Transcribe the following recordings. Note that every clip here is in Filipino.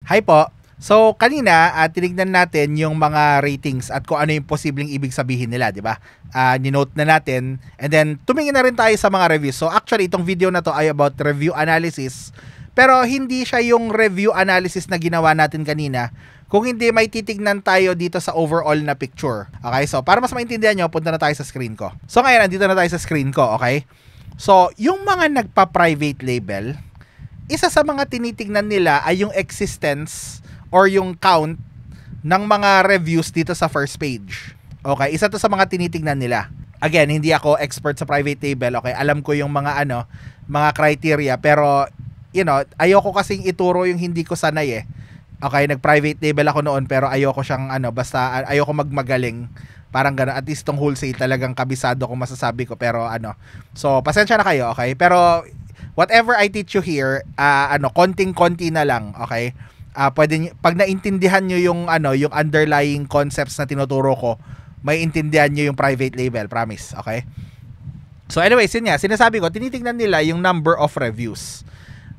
Hi po. So, kanina, tinignan natin yung mga ratings at kung ano yung posibleng ibig sabihin nila, di ba? Ninote na natin. And then, tumingin na rin tayo sa mga reviews. So, actually, itong video na to ay about review analysis. Pero, hindi siya yung review analysis na ginawa natin kanina. Kung hindi, may titignan tayo dito sa overall na picture. Okay? So, para mas maintindihan nyo, punta na tayo sa screen ko. So, ngayon, andito na tayo sa screen ko. Okay? So, yung mga nagpa-private label, isa sa mga tinitignan nila ay yung existence or yung count ng mga reviews dito sa first page. Okay, isa to sa mga tinitignan nila. Again, hindi ako expert sa private label. Okay, alam ko yung mga mga criteria, pero ayoko kasing ituro yung hindi ko sanay eh. Okay, nag-private label ako noon pero ayoko siyang basta ayoko magmagaling. Parang gano'n, at least tong wholesale talagang kabisado kung masasabi ko, pero so pasensya na kayo, okay? Pero whatever I teach you here, konting-konti na lang, okay? Pwede pag naintindihan niyo yung yung underlying concepts na tinuturo ko, may intindihan niyo yung private label, promise, okay? So anyways, yun nga, sinasabi ko, tinitingnan nila yung number of reviews.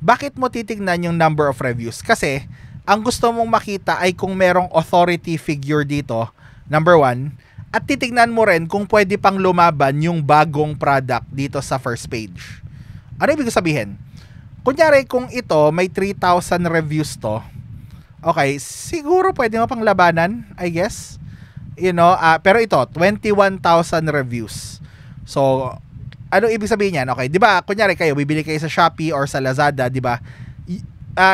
Bakit mo titingnan yung number of reviews? Kasi ang gusto mong makita ay kung merong authority figure dito, number one, at titingnan mo rin kung pwede pang lumaban yung bagong product dito sa first page. Ano ibig sabihin? Kunyari kung ito may 3,000 reviews to, okay, siguro pwede mo pang labanan, I guess. Pero ito, 21,000 reviews. So, ano ibig sabihin niyan? Okay, 'di ba? Kunyari kayo, bibili kayo sa Shopee or sa Lazada, 'di ba?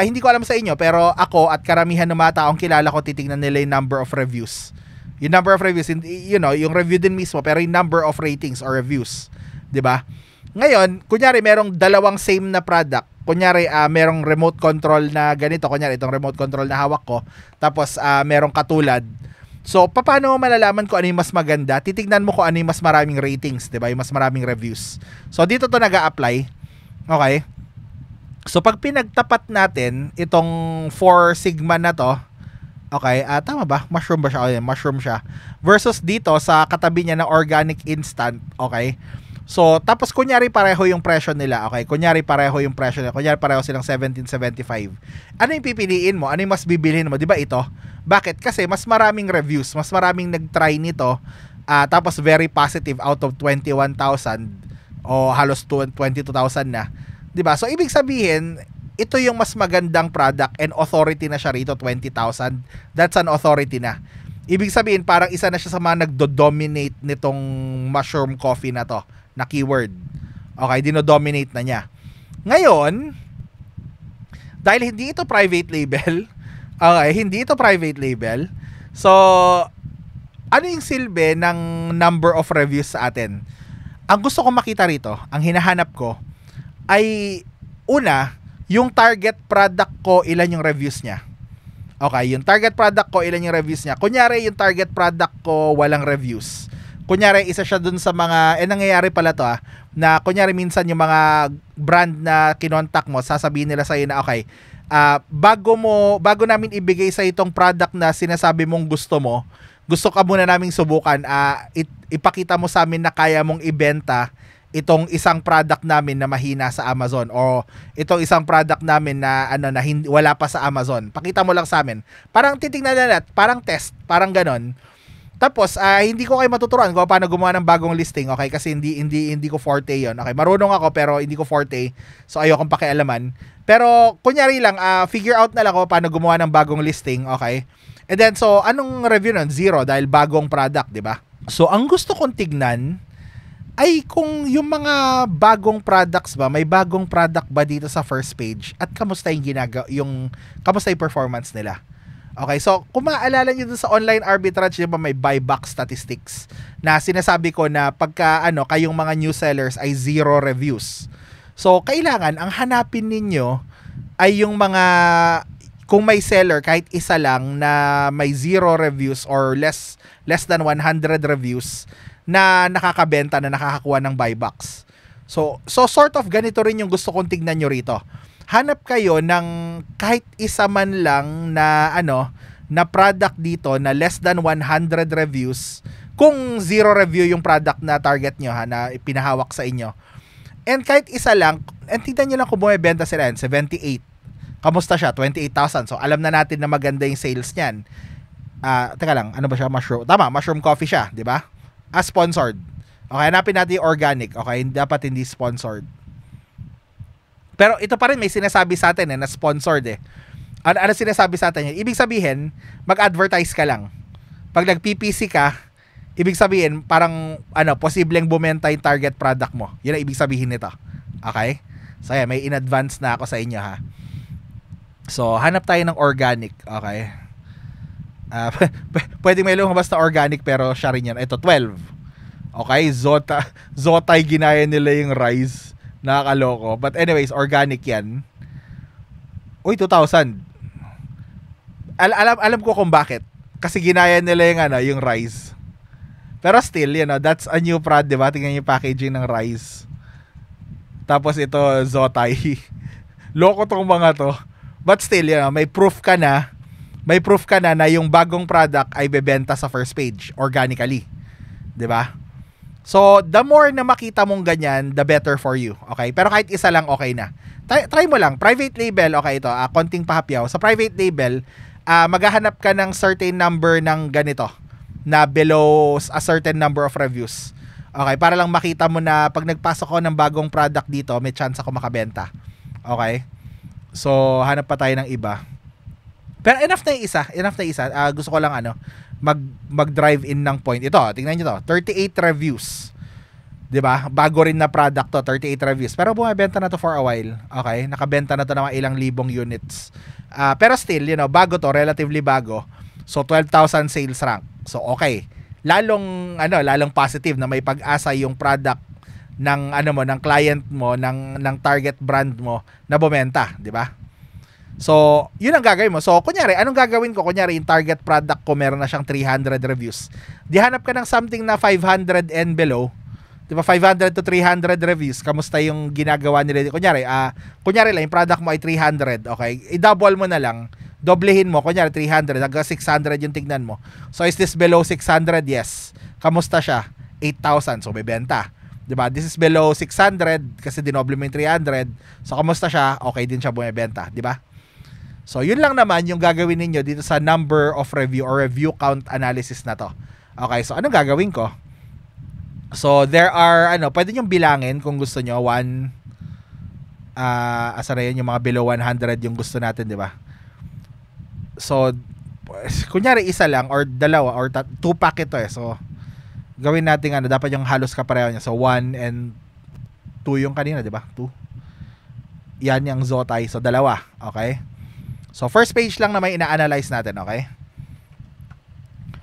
Hindi ko alam sa inyo, pero ako at karamihan ng mga taong kilala ko, titingnan nila yung number of reviews. Yung number of reviews, yung review din mismo, pero yung number of ratings or reviews, 'di ba? Ngayon, kunyari merong dalawang same na product. Kunyari merong remote control na ganito, kunyari itong remote control na hawak ko, tapos merong katulad. So, paano mo malalaman kung ano yung mas maganda? Titignan mo kung ano yung mas maraming ratings, 'di ba? Yung mas maraming reviews. So, dito to nag-a-apply. Okay? So, pag pinagtapat natin itong 4 sigma na to, okay, tama ba? Mushroom ba siya? Oh, mushroom siya. Versus dito sa katabi niya na organic instant, okay? So, tapos kunyari pareho yung presyo nila, okay? Kunyari pareho yung presyo nila. Kunyari pareho silang 17.75. Ano yung pipiliin mo? Ano yung mas bibilhin mo? 'Di ba ito? Bakit? Kasi mas maraming reviews, mas maraming nag-try nito, tapos very positive out of 21,000 o halos 22,000 na. 'Di ba? So, ibig sabihin, ito yung mas magandang product and authority na siya rito, 20,000. That's an authority na. Ibig sabihin, parang isa na siya sa mga nagdo-dominate nitong mushroom coffee na to, na keyword. Okay, dino-dominate na niya. Ngayon, dahil hindi ito private label, okay, hindi ito private label, so, ano yung silbi ng number of reviews sa atin? Ang gusto ko makita rito, ang hinahanap ko, ay, una, yung target product ko, ilan yung reviews niya. Okay, yung target product ko, ilan yung reviews niya. Kunyari, yung target product ko, walang reviews. Kunyari, isa siya dun sa mga, nangyayari pala to na kunyari minsan yung mga brand na kinontak mo, sasabihin nila sa'yo na, okay, bago namin ibigay sa itong product na sinasabi mong gusto mo, gusto ka muna naming subukan, ipakita mo sa amin na kaya mong ibenta itong isang product namin na mahina sa Amazon, o itong isang product namin na wala pa sa Amazon. Pakita mo lang sa amin. Parang titingnan na natin, parang test, parang ganon. Tapos hindi ko kayo matuturuan kung paano gumawa ng bagong listing, okay? Kasi hindi ko forte 'yon. Okay, marunong ako pero hindi ko forte. So ayokong pakialaman. Pero kunyari lang figure out na lang ako paano gumawa ng bagong listing, okay? And then so anong review nun? 0 dahil bagong product, 'di ba? So ang gusto kong tignan ay kung yung mga bagong products ba, may bagong product ba dito sa first page at kamusta yung kamusta yung performance nila. Okay, so kung maaalala nyo dun sa online arbitrage, diba may buyback statistics na sinasabi ko na pagka kayong mga new sellers ay 0 reviews. So kailangan ang hanapin ninyo ay yung mga, kung may seller kahit isa lang na may 0 reviews or less than 100 reviews na nakakabenta, na nakakakuha ng buybacks. So sort of ganito rin yung gusto kong tignan nyo rito. Hanap kayo ng kahit isa man lang na na product dito na less than 100 reviews, kung 0 review yung product na target nyo na pinahawak sa inyo. And kahit isa lang, and tignan nyo lang kung bumibenta sila yan, 78. Kamusta siya? 28,000. So, alam na natin na maganda yung sales niyan. Teka lang, ano ba siya? Mushroom. Tama, mushroom coffee siya, di ba? Sponsored. Okay, hanapin natin yung organic. Okay, dapat hindi sponsored. Pero ito pa rin may sinasabi sa atin na sponsored eh. Ano sinasabi sa atin yan? Ibig sabihin, mag-advertise ka lang. Pag nag-PPC ka, ibig sabihin, parang, posibleng bumenta yung target product mo. Yun ang ibig sabihin nito. Okay? So, may in-advance na ako sa inyo, ha? So, hanap tayo ng organic. Okay? Pwede may lumabas na organic, pero siya rin yan. Ito, 12. Okay? Zotay, ginaya nila yung rice. Nakakaloko. But anyways, organic yan. Uy, 2,000. Alam ko kung bakit. Kasi ginaya nila yung rice. Pero still, that's a new product, diba? Tingnan yung packaging ng rice. Tapos ito, Zotay. Loko tong mga to. But still, may proof ka na na yung bagong product ay bebenta sa first page organically. 'Di ba? So, the more na makita mong ganyan, the better for you. Okay? Pero kahit isa lang okay na. Try mo lang, private label, okay ito, konting pahapyaw. Sa private label, maghahanap ka ng certain number ng ganito na below a certain number of reviews. Okay, para lang makita mo na pag nagpasok ko ng bagong product dito, may chance ako makabenta. Okay? So, hanap pa tayo ng iba. Pero enough na isa. Gusto ko lang mag-drive in ng point. Ito, tingnan niyo to. 38 reviews. 'Di ba? Bago rin na product to, 38 reviews. Pero bumebenta na to for a while. Okay? Nakabenta na to ng ilang libong units. Pero still, bago to, relatively bago. So 12,000 sales rank. So okay. Lalong positive na may pag-asa yung product ng ng client mo, ng target brand mo na bumenta, 'di ba? So, yun ang gagawin mo. So, kunyari, anong gagawin ko? Kunyari, yung target product ko meron na siyang 300 reviews. Di hanap ka ng something na 500 and below. Di ba? 500 to 300 reviews. Kamusta yung ginagawa nila? Kunyari lang, yung product mo ay 300. Okay? I-double mo na lang. Doblehin mo. Kunyari, 300. Hanggang 600 yung tignan mo. So, is this below 600? Yes. Kamusta siya? 8,000. So, may benta. Diba? This is below 600 kasi dinoble mo yung 300. So, kamusta siya? Okay din siya bumibenta. Diba? So, yun lang naman yung gagawin ninyo dito sa number of review or review count analysis na to. Okay, so anong gagawin ko? So, there are, pwede nyo bilangin kung gusto nyo. Asa na yun, yung mga below 100 yung gusto natin, diba? So, kunyari isa lang or dalawa or 2 pack ito eh. So, gawin natin dapat yung halos kapareho niya. So, 1 and 2 yung kanina, diba? 2. Yan yung Zotay. So, dalawa. Okay? So, first page lang na may ina-analyze natin, okay?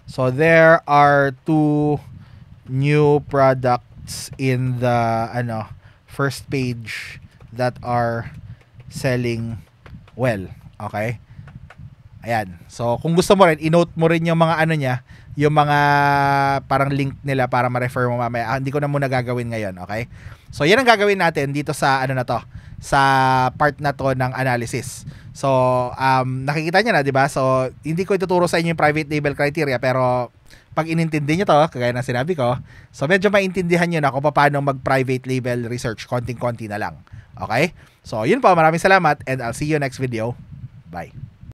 So, there are 2 new products in the first page that are selling well, okay? Ayan. So, kung gusto mo rin, i-note mo rin yung mga niya, yung mga parang link nila para ma-refer mo mamaya. Hindi ko na muna gagawin ngayon, okay? So, yan ang gagawin natin dito sa na to, sa part na to ng analysis. So, nakikita niyo na, 'di ba? So, hindi ko ituturo sa inyo yung private label criteria, pero pag inintindi niyo to, kagaya ng sinabi ko, so medyo maintindihan niyo na kung paano mag-private label research, konting-konti na lang. Okay? So, yun po, maraming salamat and I'll see you next video. Bye.